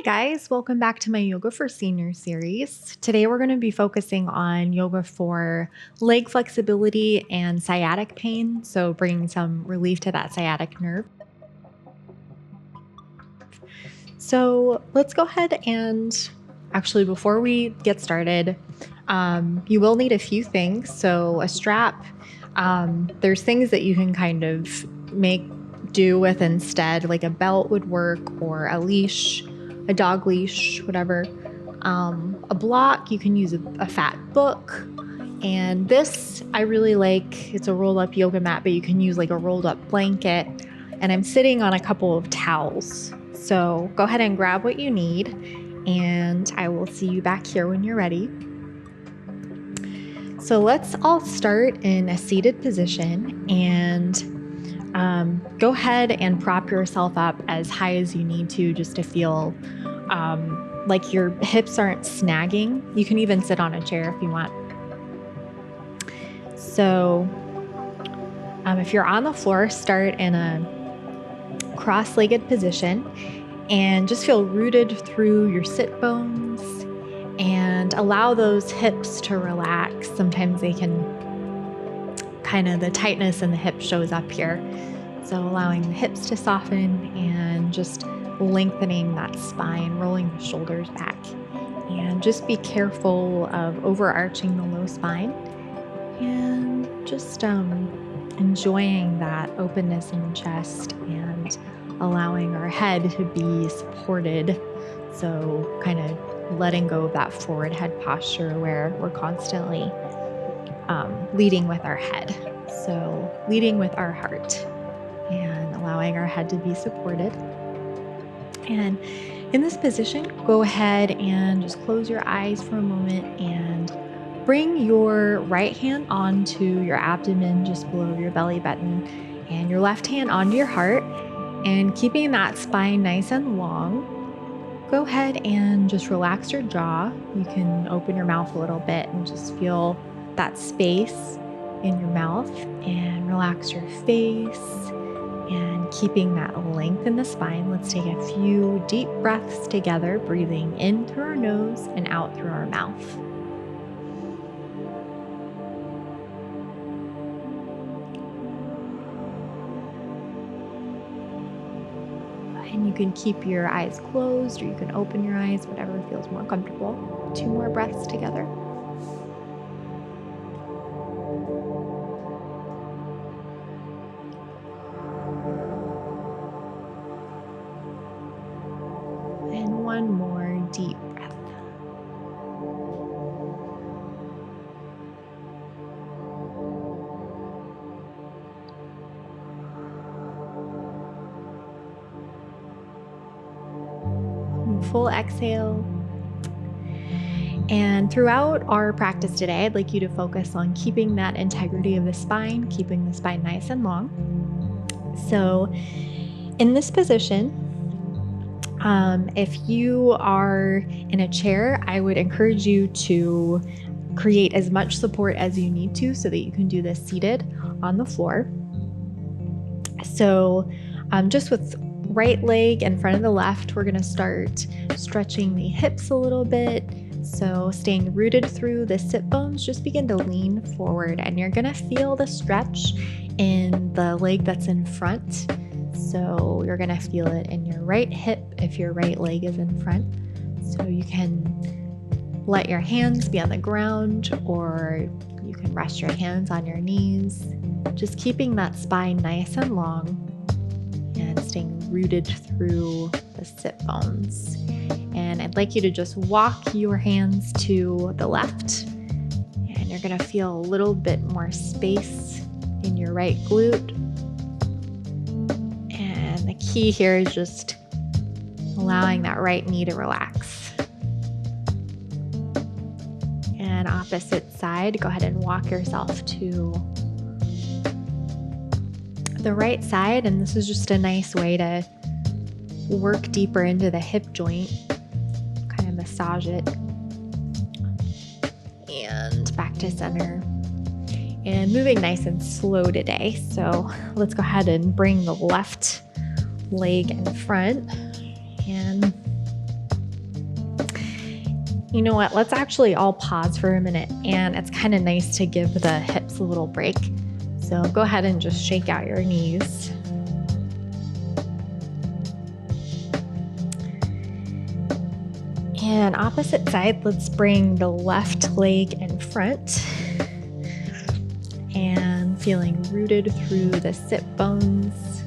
guys, welcome back to my Yoga for Seniors series. Today we're going to be focusing on yoga for leg flexibility and sciatic pain, so bringing some relief to that sciatic nerve. So let's go ahead and actually, before we get started, you will need a few things. So a strap, there's things that you can kind of make do with instead, like a belt would work, or a leash, a dog leash, whatever. A block, you can use a fat book. And this I really like. It's a rolled up yoga mat, but you can use like a rolled up blanket. And I'm sitting on a couple of towels. So go ahead and grab what you need, and I will see you back here when you're ready. So let's all start in a seated position, and go ahead and prop yourself up as high as you need to, just to feel like your hips aren't snagging. You can even sit on a chair if you want. So if you're on the floor, start in a cross-legged position and just feel rooted through your sit bones and allow those hips to relax. Sometimes they can the tightness in the hip shows up here. So allowing the hips to soften and just lengthening that spine, rolling the shoulders back. And just be careful of overarching the low spine and just enjoying that openness in the chest and allowing our head to be supported. So kind of letting go of that forward head posture where we're constantly leading with our head. So leading with our heart and allowing our head to be supported. And in this position, go ahead and just close your eyes for a moment and bring your right hand onto your abdomen just below your belly button and your left hand onto your heart, and keeping that spine nice and long. Go ahead and just relax your jaw. You can open your mouth a little bit and just feel that space in your mouth, and relax your face. And keeping that length in the spine, let's take a few deep breaths together, breathing in through our nose and out through our mouth. And you can keep your eyes closed, or you can open your eyes, whatever feels more comfortable. 2 more breaths together. And 1 more deep breath. Full exhale. And throughout our practice today, I'd like you to focus on keeping that integrity of the spine, keeping the spine nice and long. So in this position, if you are in a chair, I would encourage you to create as much support as you need to so that you can do this seated on the floor. So just with right leg in front of the left, we're going to start stretching the hips a little bit. So staying rooted through the sit bones, just begin to lean forward, and you're going to feel the stretch in the leg that's in front. So you're going to feel it in your right hip if your right leg is in front. So you can let your hands be on the ground, or you can rest your hands on your knees, just keeping that spine nice and long and staying rooted through the sit bones. And I'd like you to just walk your hands to the left, and you're going to feel a little bit more space in your right glute. And the key here is just allowing that right knee to relax. And opposite side, go ahead and walk yourself to the right side, and this is just a nice way to work deeper into the hip joint, kind of massage it, and back to center. And moving nice and slow today, so let's go ahead and bring the left leg in front and You know what? Let's actually all pause for a minute, and it's kind of nice to give the hips a little break. So go ahead and just shake out your knees. And opposite side, let's bring the left leg in front and feeling rooted through the sit bones.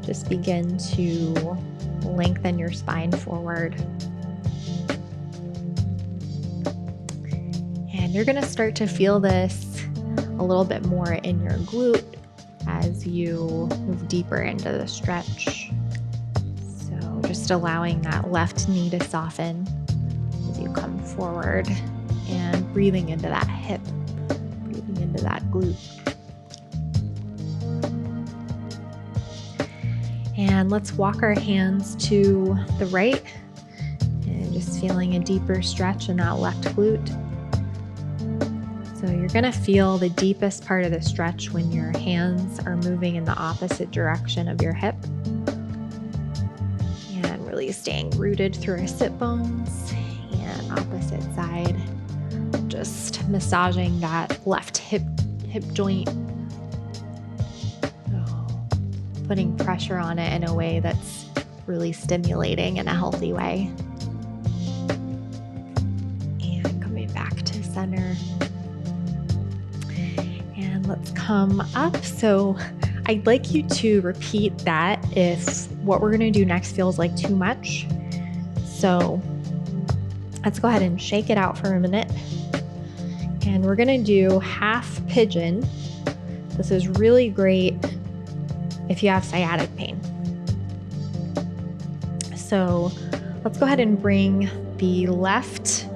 Just begin to lengthen your spine forward. And you're going to start to feel this a little bit more in your glute as you move deeper into the stretch. So just allowing that left knee to soften as you come forward and breathing into that hip, breathing into that glute. And let's walk our hands to the right and just feeling a deeper stretch in that left glute. So you're going to feel the deepest part of the stretch when your hands are moving in the opposite direction of your hip. And really staying rooted through our sit bones. And opposite side, just massaging that left hip joint. Putting pressure on it in a way that's really stimulating in a healthy way. And coming back to center. And let's come up. So I'd like you to repeat that if what we're going to do next feels like too much. So let's go ahead and shake it out for a minute. And we're going to do half pigeon. This is really great if you have sciatic pain. So let's go ahead and bring the left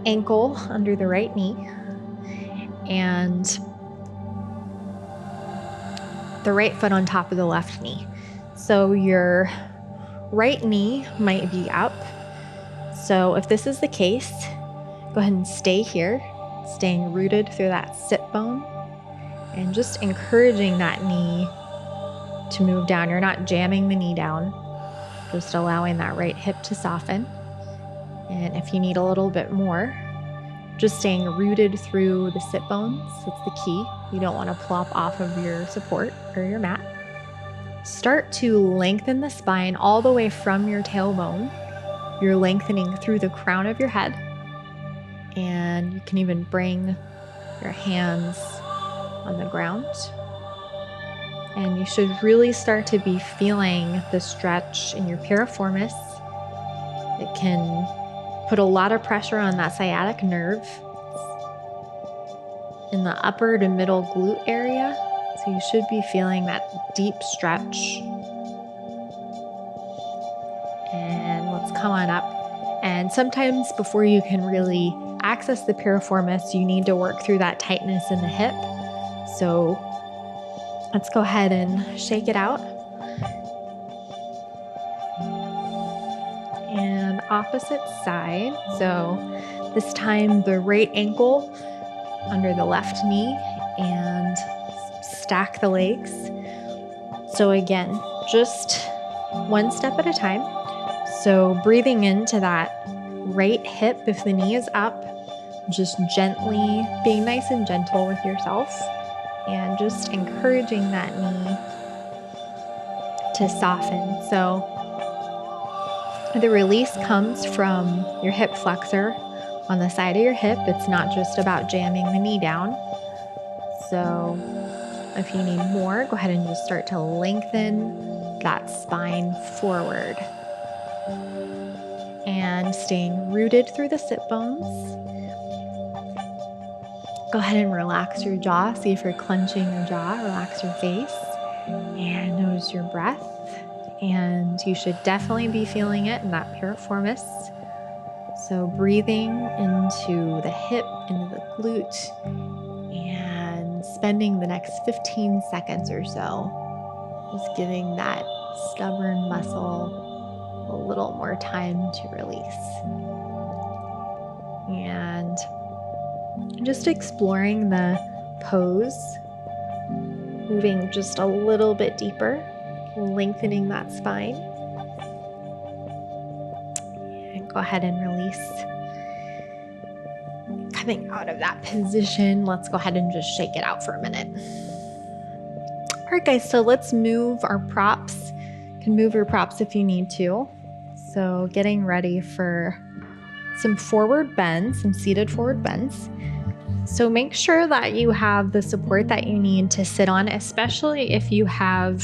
ankle under the right knee and the right foot on top of the left knee. So your right knee might be up. So if this is the case, go ahead and stay here, staying rooted through that sit bone and just encouraging that knee to move down. You're not jamming the knee down, just allowing that right hip to soften. And if you need a little bit more, just staying rooted through the sit bones. That's the key. You don't want to plop off of your support or your mat. Start to lengthen the spine all the way from your tailbone. You're lengthening through the crown of your head. And you can even bring your hands on the ground. And you should really start to be feeling the stretch in your piriformis. It can put a lot of pressure on that sciatic nerve in the upper to middle glute area. So you should be feeling that deep stretch. And let's come on up. And sometimes before you can really access the piriformis, you need to work through that tightness in the hip. So let's go ahead and shake it out. And opposite side. So this time the right ankle under the left knee and stack the legs. So again, just one step at a time. So breathing into that right hip if the knee is up, just gently being nice and gentle with yourself. And just encouraging that knee to soften. So the release comes from your hip flexor on the side of your hip. It's not just about jamming the knee down. So if you need more, go ahead and just start to lengthen that spine forward. And staying rooted through the sit bones. Go ahead and relax your jaw. See if you're clenching your jaw. Relax your face and notice your breath. And you should definitely be feeling it in that piriformis. So breathing into the hip, into the glute, and spending the next 15 seconds or so just giving that stubborn muscle a little more time to release. And just exploring the pose, moving just a little bit deeper, lengthening that spine. And go ahead and release. coming out of that position, let's go ahead and just shake it out for a minute. All right, guys, so let's move our props. You can move your props if you need to. So getting ready for some forward bends, some seated forward bends. So make sure that you have the support that you need to sit on, especially if you have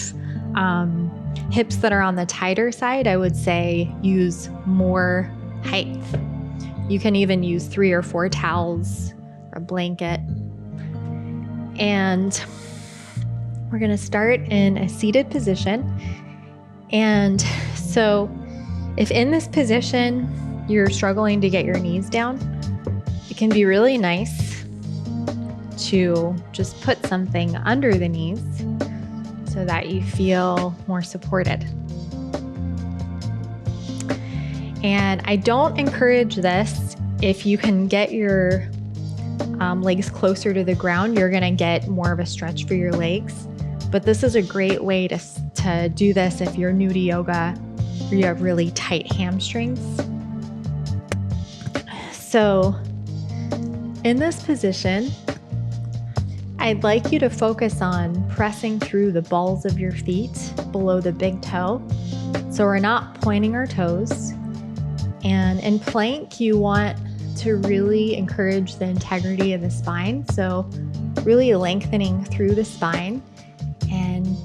hips that are on the tighter side. I would say use more height. You can even use 3 or 4 towels or a blanket. And we're going to start in a seated position. And so if in this position you're struggling to get your knees down, it can be really nice to just put something under the knees so that you feel more supported. And I don't encourage this. If you can get your legs closer to the ground, you're gonna get more of a stretch for your legs. But this is a great way to do this if you're new to yoga or you have really tight hamstrings. So in this position, I'd like you to focus on pressing through the balls of your feet below the big toe. So we're not pointing our toes. And in plank, you want to really encourage the integrity of the spine. So really lengthening through the spine, and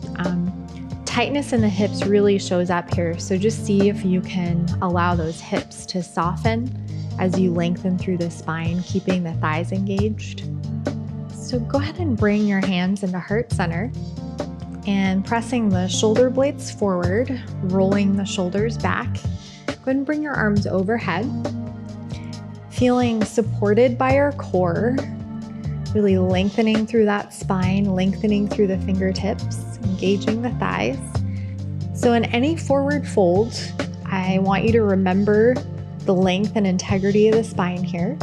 tightness in the hips really shows up here. So just see if you can allow those hips to soften as you lengthen through the spine, keeping the thighs engaged. So go ahead and bring your hands into heart center and pressing the shoulder blades forward, rolling the shoulders back. Go ahead and bring your arms overhead, feeling supported by our core, really lengthening through that spine, lengthening through the fingertips, engaging the thighs. So in any forward fold, I want you to remember the length and integrity of the spine here.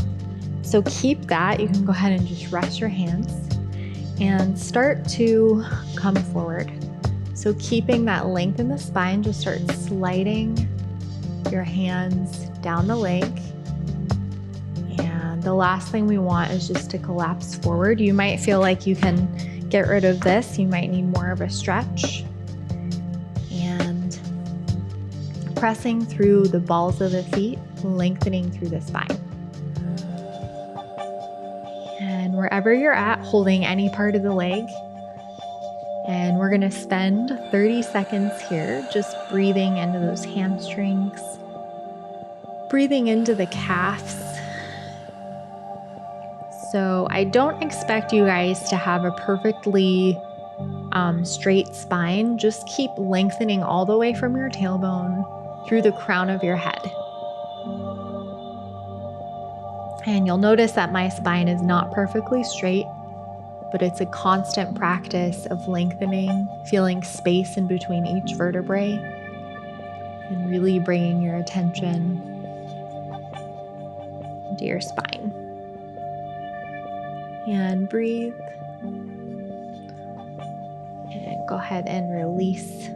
So keep that. You can go ahead and just rest your hands and start to come forward. So keeping that length in the spine, just start sliding your hands down the leg. And the last thing we want is just to collapse forward. You might feel like you can get rid of this. You might need more of a stretch. And pressing through the balls of the feet, lengthening through the spine. And wherever you're at, holding any part of the leg. And we're gonna spend 30 seconds here just breathing into those hamstrings, breathing into the calves. So I don't expect you guys to have a perfectly straight spine. Just keep lengthening all the way from your tailbone through the crown of your head. And you'll notice that my spine is not perfectly straight, but it's a constant practice of lengthening, feeling space in between each vertebrae, and really bringing your attention to your spine. And breathe. And go ahead and release.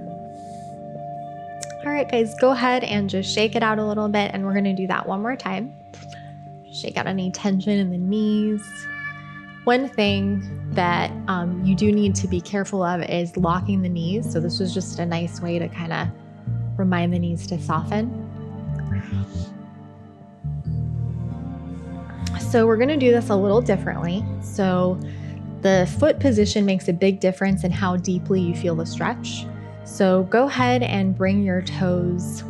All right, guys, go ahead and just shake it out a little bit, and we're gonna do that one more time. Shake out any tension in the knees. One thing that you do need to be careful of is locking the knees. So this was just a nice way to kind of remind the knees to soften. So we're gonna do this a little differently. So the foot position makes a big difference in how deeply you feel the stretch. So go ahead and bring your toes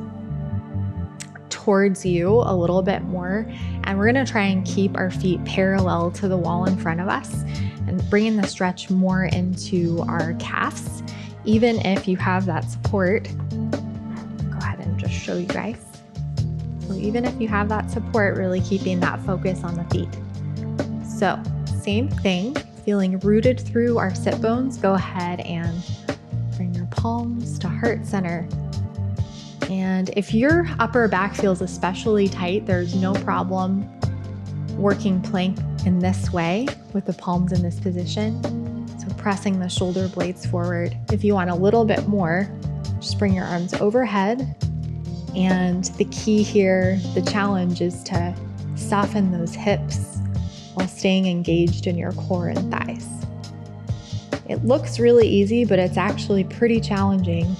towards you a little bit more. And we're gonna try and keep our feet parallel to the wall in front of us and bringing the stretch more into our calves. Even if you have that support, go ahead and just show you guys. So even if you have that support, really keeping that focus on the feet. So same thing, feeling rooted through our sit bones, go ahead and bring your palms to heart center. And if your upper back feels especially tight, there's no problem working plank in this way with the palms in this position. So pressing the shoulder blades forward. If you want a little bit more, just bring your arms overhead. And the key here, the challenge is to soften those hips while staying engaged in your core and thighs. It looks really easy, but it's actually pretty challenging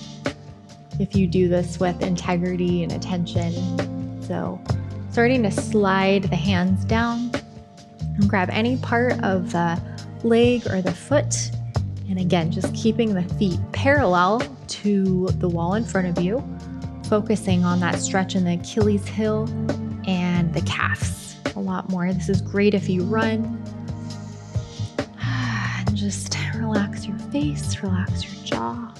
if you do this with integrity and attention. So starting to slide the hands down and grab any part of the leg or the foot. And again, just keeping the feet parallel to the wall in front of you, focusing on that stretch in the Achilles heel and the calves a lot more. This is great if you run. And just relax your face, relax your jaw,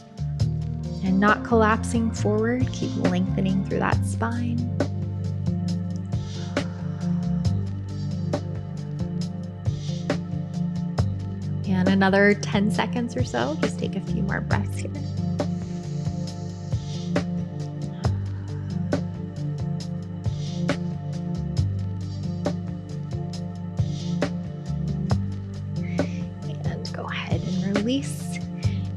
and not collapsing forward. Keep lengthening through that spine. And another 10 seconds or so. Just take a few more breaths here. And go ahead and release.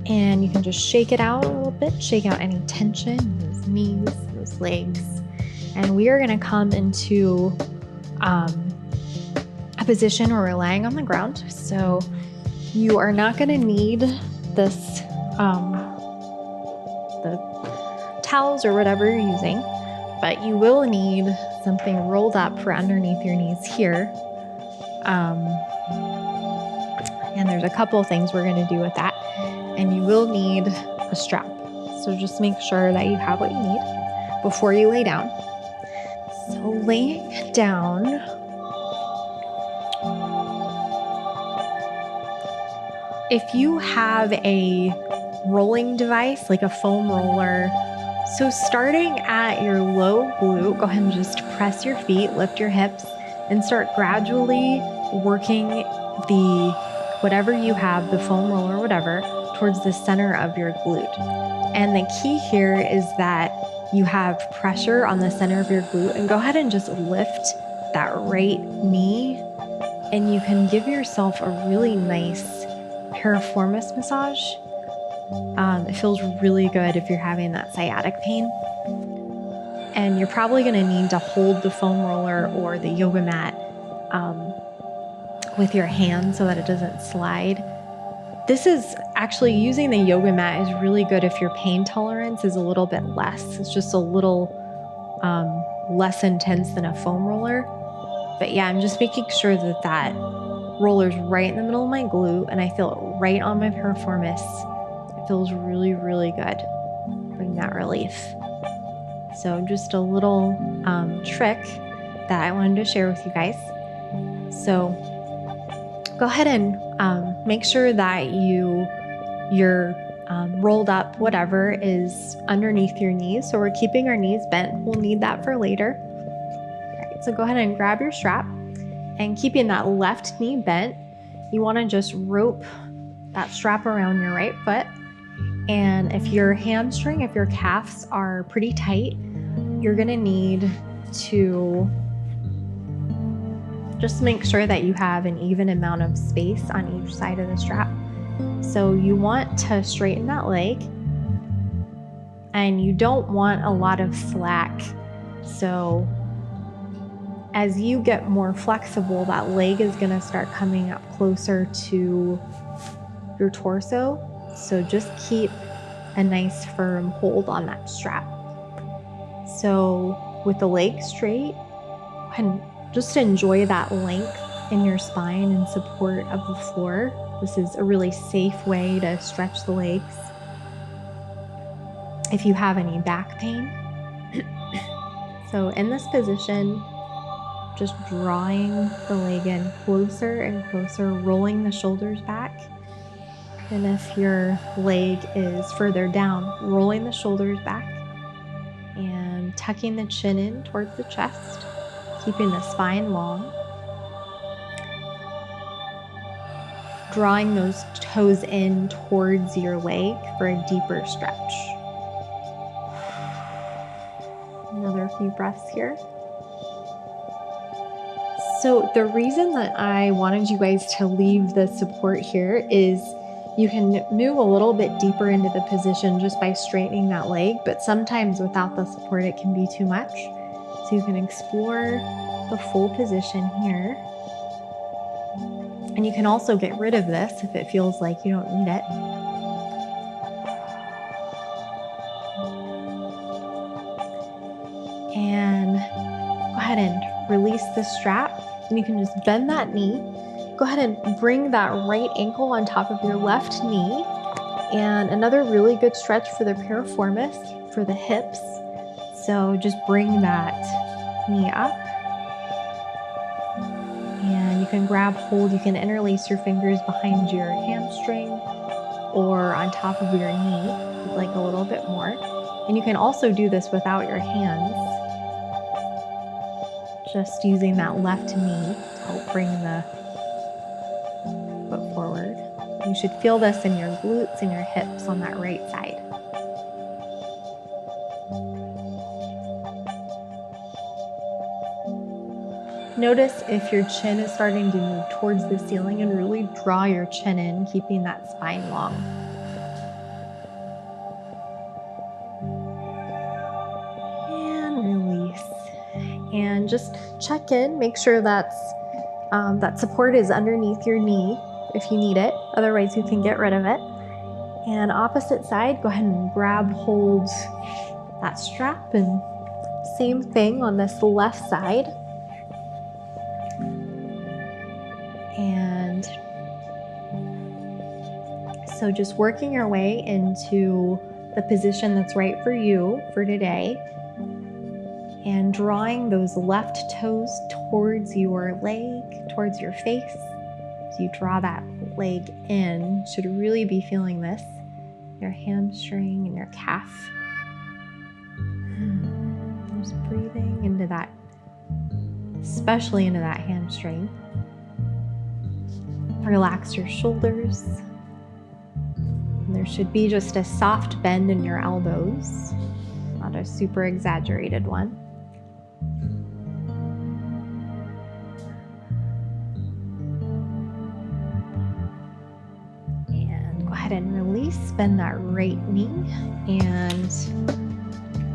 And you can just shake it out a little bit. Shake out any tension in those knees, those legs. And we are going to come into a position where we're laying on the ground. So you are not going to need this, the towels or whatever you're using, but you will need something rolled up for underneath your knees here. And there's a couple of things we're going to do with that. And you will need a strap. So just make sure that you have what you need before you lay down. So laying down, if you have a rolling device, like a foam roller, so starting at your low glute, go ahead and just press your feet, lift your hips, and start gradually working the, whatever you have, the foam roller or whatever, towards the center of your glute. And the key here is that you have pressure on the center of your glute, and go ahead and just lift that right knee, and you can give yourself a really nice piriformis massage. It feels really good if you're having that sciatic pain. And you're probably going to need to hold the foam roller or the yoga mat with your hand so that it doesn't slide. This is actually, using the yoga mat is really good if your pain tolerance is a little bit less. It's just a little less intense than a foam roller. But yeah, I'm just making sure that that roller's right in the middle of my glute, and I feel it right on my piriformis. It feels really, really good. Bring that relief. So just a little trick that I wanted to share with you guys. So go ahead and make sure that your rolled up whatever is underneath your knees. So we're keeping our knees bent. We'll need that for later. All right, so go ahead and grab your strap. And keeping that left knee bent, you want to just rope that strap around your right foot. And if your hamstring, if your calves are pretty tight, you're going to need to just make sure that you have an even amount of space on each side of the strap. So you want to straighten that leg, and you don't want a lot of slack. So as you get more flexible, that leg is going to start coming up closer to your torso. So just keep a nice firm hold on that strap. So with the leg straight, and just enjoy that length in your spine and support of the floor. This is a really safe way to stretch the legs. If you have any back pain. So in this position, just drawing the leg in closer and closer, rolling the shoulders back. And if your leg is further down, rolling the shoulders back and tucking the chin in towards the chest, keeping the spine long. Drawing those toes in towards your leg for a deeper stretch. Another few breaths here. So the reason that I wanted you guys to leave the support here is you can move a little bit deeper into the position just by straightening that leg, but sometimes without the support it can be too much. So you can explore the full position here. And you can also get rid of this if it feels like you don't need it. And go ahead and release the strap, and you can just bend that knee. Go ahead and bring that right ankle on top of your left knee. And another really good stretch for the piriformis, for the hips. So just bring that knee up. And you can grab hold, you can interlace your fingers behind your hamstring or on top of your knee if you'd like a little bit more. And you can also do this without your hands, just using that left knee to help bring the foot forward. You should feel this in your glutes and your hips on that right side. Notice if your chin is starting to move towards the ceiling, and really draw your chin in, keeping that spine long. And release. And just check in, make sure that support is underneath your knee if you need it. Otherwise, you can get rid of it. And opposite side, go ahead and grab hold that strap, and same thing on this left side. And so just working your way into the position that's right for you for today, and drawing those left toes towards your leg, towards your face. As you draw that leg in, you should really be feeling this, your hamstring and your calf. Just breathing into that, especially into that hamstring. Relax your shoulders. And there should be just a soft bend in your elbows, not a super exaggerated one. And go ahead and release, bend that right knee, and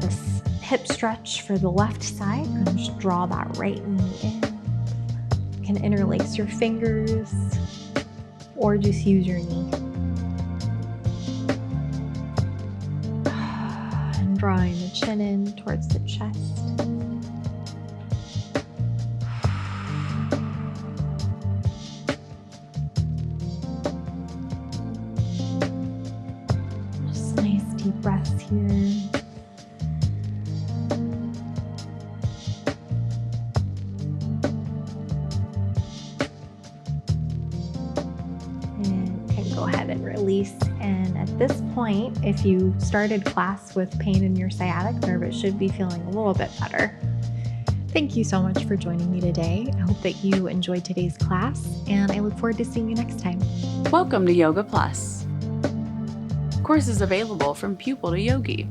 this hip stretch for the left side. And just draw that right knee in. You can interlace your fingers, or just use your knee. And drawing the chin in towards the chest. Just nice deep breaths here. Go ahead and release. And at this point, if you started class with pain in your sciatic nerve, it should be feeling a little bit better. Thank you so much for joining me today. I hope that you enjoyed today's class, and I look forward to seeing you next time. Welcome to Yoga Plus. Courses available from pupil to yogi.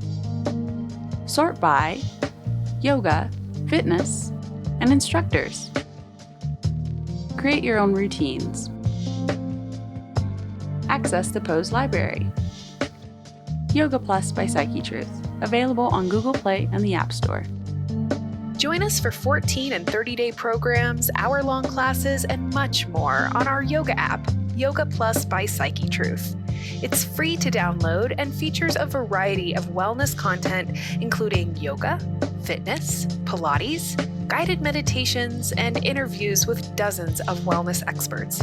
Sort by yoga, fitness, and instructors. Create your own routines. Access the Pose Library. Yoga Plus by Psyche Truth, available on Google Play and the App Store. Join us for 14 and 30-day programs, hour-long classes, and much more on our yoga app, Yoga Plus by Psyche Truth. It's free to download and features a variety of wellness content, including yoga, fitness, Pilates, guided meditations, and interviews with dozens of wellness experts.